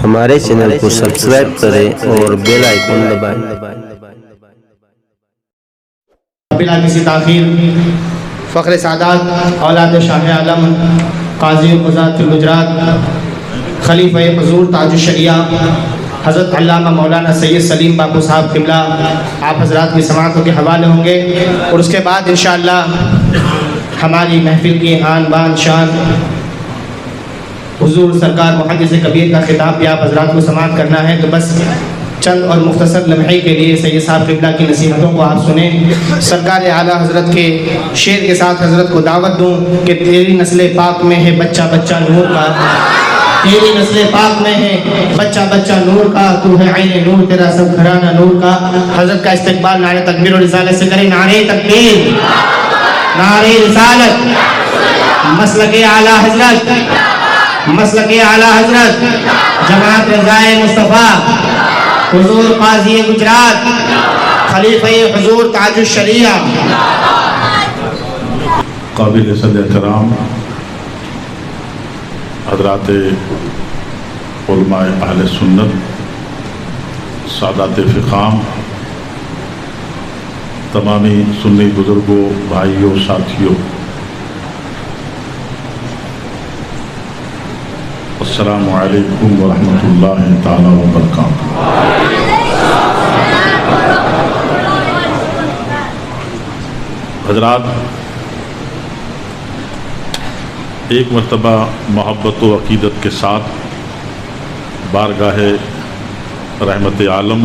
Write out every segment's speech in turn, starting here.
ہمارے چینل کو سبسکرائب کریں اور بیل آئیکن دبائیں۔ بلا کسی تاخیر فخر سعادات اولاد شاہ عالم قاضی قضات الگجرات خلیفہ حضور تاج الشریعہ حضرت علامہ مولانا سید سلیم باپو صاحب قبلہ آپ حضرات کی سماعتوں کے حوالے ہوں گے، اور اس کے بعد انشاءاللہ ہماری محفل کی آن بان شان حضور سرکار محدث کبیر کا خطاب بھی آپ حضرات کو سماعت کرنا ہے۔ تو بس چند اور مختصر لمحے کے لیے سید صاحب قبلہ کی نصیحتوں کو آپ سنیں۔ سرکار اعلیٰ حضرت کے شعر کے ساتھ حضرت کو دعوت دوں کہ تیری نسل پاک میں ہے بچہ بچہ نور کا، تیری نسل پاک میں ہے بچہ بچہ نور کا، تو ہے عین نور تیرا سب گھرانہ نور کا۔ حضرت کا استقبال نعرہ تکبیر و رسالت سے کریں۔ نعرہ تکبیر، نعرہ رسالت، مسلک اعلیٰ حضرت، مسلک اعلیٰ حضرت جماعت رضائے مصطفیٰ حضور قاضی گجرات خلیفہ حضور تاج الشریعہ۔ قابل صد احترام حضرات علماء اہل سنت، سادات فقام، تمامی سنی بزرگوں، بھائیوں، ساتھیوں، السلام علیکم ورحمۃ اللہ تعالی وبرکاتہ۔ حضرات، ایک مرتبہ محبت و عقیدت کے ساتھ بارگاہ رحمت عالم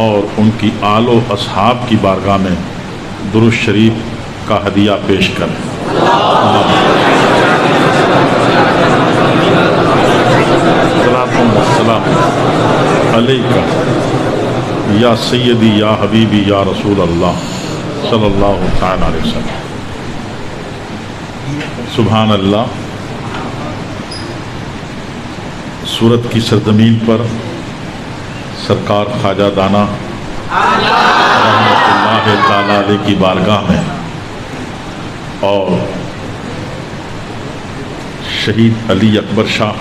اور ان کی آل و اصحاب کی بارگاہ میں درود شریف کا ہدیہ پیش کریں۔ السلام علیکہ یا سیدی یا حبیبی یا رسول اللہ صلی اللہ تعالی علیہ وسلم۔ سبحان اللہ، سورت کی سرزمین پر سرکار خواجہ دانا رحمۃ اللہ تعالی علیہ کی بارگاہ میں اور شہید علی اکبر شاہ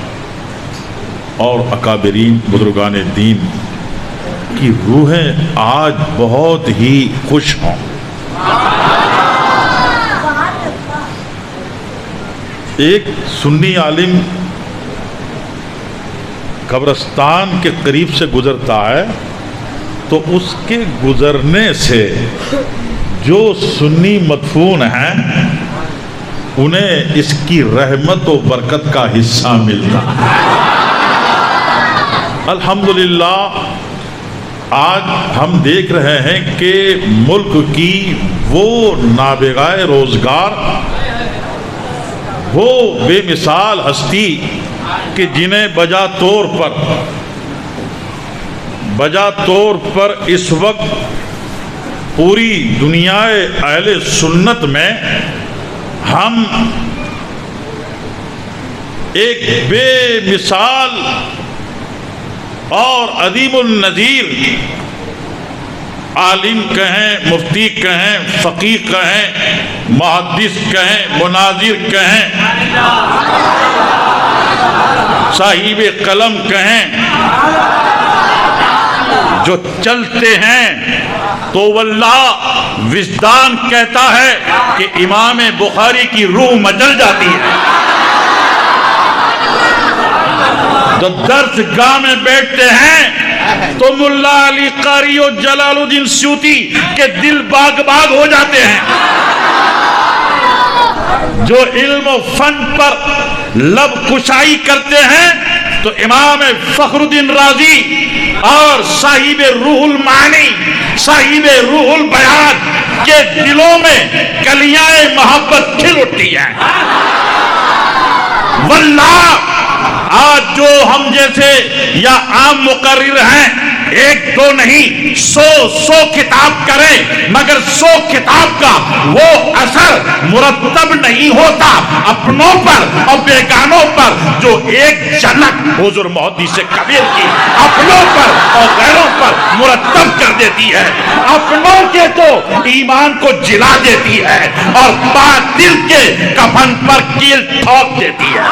اور اکابرین بزرگان دین کی روحیں آج بہت ہی خوش ہوں۔ ایک سنی عالم قبرستان کے قریب سے گزرتا ہے تو اس کے گزرنے سے جو سنی مدفون ہیں انہیں اس کی رحمت و برکت کا حصہ ملتا ہے۔ الحمدللہ آج ہم دیکھ رہے ہیں کہ ملک کی وہ نابغہ روزگار، وہ بے مثال ہستی کہ جنہیں بجا طور پر اس وقت پوری دنیا اہل سنت میں ہم ایک بے مثال اور عظیم النظیر عالم کہیں، مفتی کہیں، فقیہ کہیں، محدث کہیں، مناظر کہیں، صاحب قلم کہیں، جو چلتے ہیں تو واللہ وجدان کہتا ہے کہ امام بخاری کی روح مچل جاتی ہے۔ جو درس گاہ میں بیٹھتے ہیں تو ملا علی قاری و جلال الدین سیوطی کے دل باغ باغ ہو جاتے ہیں۔ جو علم و فن پر لب کشائی کرتے ہیں تو امام فخر الدین رازی اور صاحب روح المعانی، صاحب روح البیان کے دلوں میں کلیاں محبت کھل اٹھتی ہیں۔ واللہ آج جو ہم جیسے یا عام مقرر ہیں ایک دو نہیں 100 کتاب کریں مگر 100 کتاب کا وہ اثر مرتب نہیں ہوتا اپنوں پر اور بیگانوں پر جو ایک جھلک حضور محدث کبیر کی اپنوں پر اور غیروں پر مرتب کر دیتی ہے۔ اپنوں کے تو ایمان کو جلا دیتی ہے اور باطل کے کفن پر کیل ٹھوک دیتی ہے۔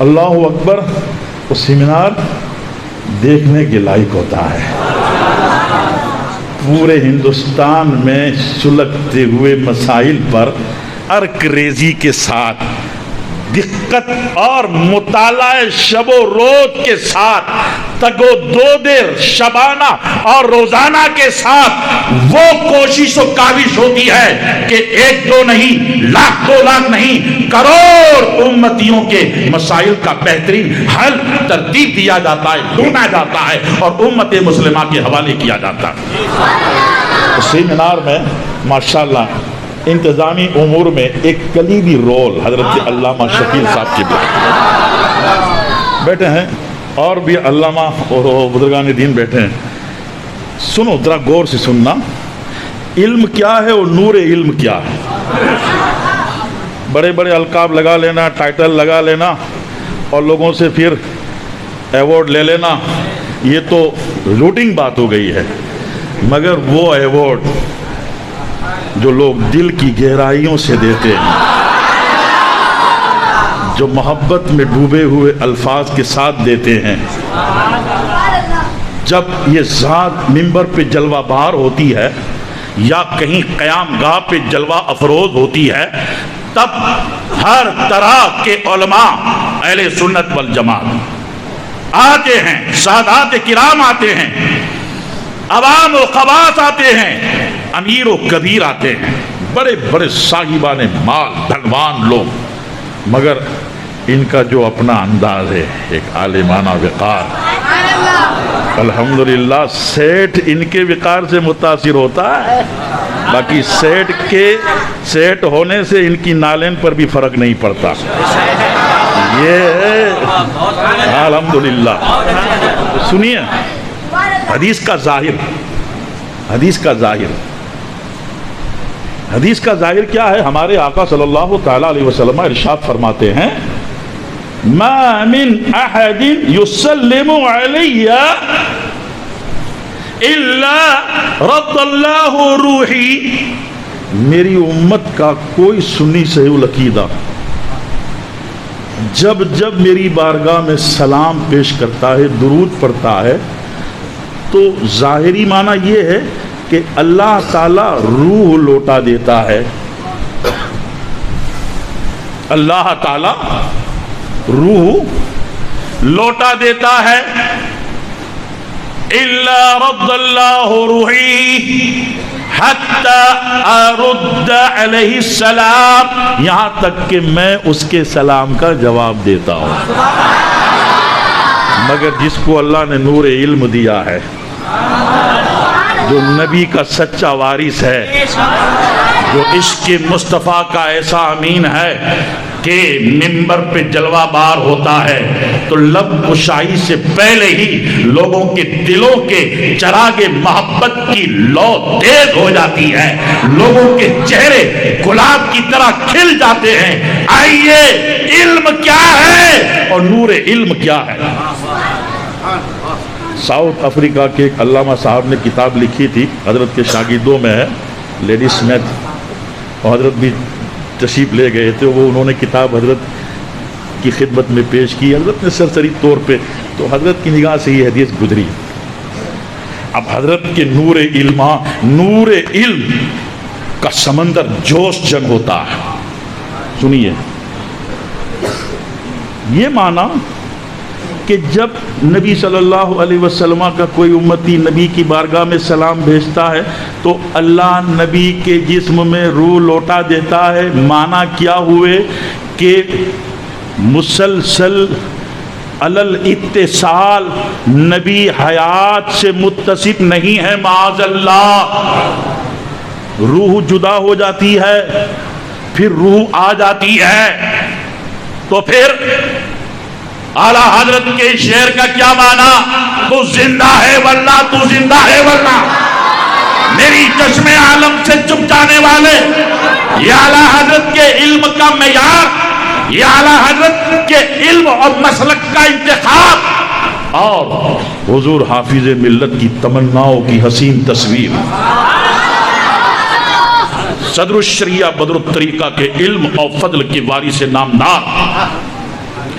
اللہ اکبر، وہ سیمینار دیکھنے کے لائق ہوتا ہے۔ پورے ہندوستان میں سلگتے ہوئے مسائل پر ارک ریزی کے ساتھ، دقت اور مطالعہ شب و روز کے ساتھ، تگ و دو شبانہ اور روزانہ کے ساتھ وہ کوشش و کاوش ہوتی ہے کہ ایک دو نہیں، لاکھ دو لاکھ نہیں، کروڑ امتیوں کے مسائل کا بہترین حل ترتیب دیا جاتا ہے، ڈھونڈا جاتا ہے اور امت مسلمہ کے حوالے کیا جاتا ہے۔ سیمینار میں ماشاءاللہ انتظامی امور میں ایک کلیدی رول حضرت علامہ شکیل صاحب کے بیٹھے ہیں، اور بھی علامہ اور بزرگان دین بیٹھے ہیں۔ سنو ذرا غور سے سننا، علم کیا ہے اور نور علم کیا ہے؟ بڑے بڑے القاب لگا لینا، ٹائٹل لگا لینا اور لوگوں سے پھر ایوارڈ لے لینا، یہ تو روٹین بات ہو گئی ہے۔ مگر وہ ایوارڈ جو لوگ دل کی گہرائیوں سے دیتے ہیں، جو محبت میں ڈوبے ہوئے الفاظ کے ساتھ دیتے ہیں، جب یہ ذات منبر پہ جلوہ بار ہوتی ہے یا کہیں قیام گاہ پہ جلوہ افروز ہوتی ہے، تب ہر طرح کے علماء اہل سنت والجماعت آتے ہیں، سادات کرام آتے ہیں، عوام و خواص آتے ہیں، امیر و کبیر آتے ہیں، بڑے بڑے صاحبان مال دھنوان لوگ، مگر ان کا جو اپنا انداز ہے، ایک عالمانہ وقار، الحمدللہ سیٹ ان کے وقار سے متاثر ہوتا ہے، باقی سیٹ ہونے سے ان کی نالین پر بھی فرق نہیں پڑتا، یہ الحمدللہ۔ سنیے حدیث کا ظاہر کیا ہے؟ ہمارے آقا صلی اللہ تعالیٰ علیہ وسلم ارشاد فرماتے ہیں، ما من احد یسلم علی الا رد اللہ روحی، میری امت کا کوئی سنی صحیح العقیدہ جب جب میری بارگاہ میں سلام پیش کرتا ہے، درود پڑھتا ہے، تو ظاہری معنی یہ ہے کہ اللہ تعالیٰ روح لوٹا دیتا ہے، اللہ تعالیٰ روح لوٹا دیتا ہے، الا رد اللہ روحی حتی ارد علیہ السلام، یہاں تک کہ میں اس کے سلام کا جواب دیتا ہوں۔ مگر جس کو اللہ نے نور علم دیا ہے، جو نبی کا سچا وارث ہے، جو عشق مصطفیٰ کا ایسا امین ہے کہ منبر پہ جلوہ بار ہوتا ہے تو لب کشائی سے پہلے ہی لوگوں کے دلوں کے چراغ محبت کی لو تیز ہو جاتی ہے، لوگوں کے چہرے گلاب کی طرح کھل جاتے ہیں۔ آئیے، علم کیا ہے اور نور علم کیا ہے؟ ساؤتھ افریقہ کے ایک علامہ صاحب نے کتاب لکھی تھی، حضرت کے شاگردوں میں ہے، لیڈی اسمتھ، اور حضرت بھی تشریف لے گئے تھے، وہ انہوں نے کتاب حضرت کی خدمت میں پیش کی، حضرت نے سرسری طور پہ، تو حضرت کی نگاہ سے یہ حدیث گزری۔ اب حضرت کے نور علم کا سمندر جوش جنگ ہوتا ہے۔ سنیے، یہ معنی کہ جب نبی صلی اللہ علیہ وسلم کا کوئی امتی نبی کی بارگاہ میں سلام بھیجتا ہے تو اللہ نبی کے جسم میں روح لوٹا دیتا ہے۔ معنی کیا ہوئے کہ مسلسل علل اتصال نبی حیات سے متصف نہیں ہے، معاذ اللہ، روح جدا ہو جاتی ہے، پھر روح آ جاتی ہے، تو پھر اعلیٰ حضرت کے شعر کا کیا معنی؟ تو زندہ ہے ورنہ، تو زندہ ہے ورنہ، میری چشم عالم سے چپ جانے والے، یہ اعلیٰ حضرت کے علم کا معیار، یہ اعلیٰ حضرت کے علم اور مسلک کا انتخاب، اور حضور حافظ ملت کی تمناؤں کی حسین تصویر، صدر الشریعہ بدر الطریقہ کے علم اور فضل کی وارث نامدار،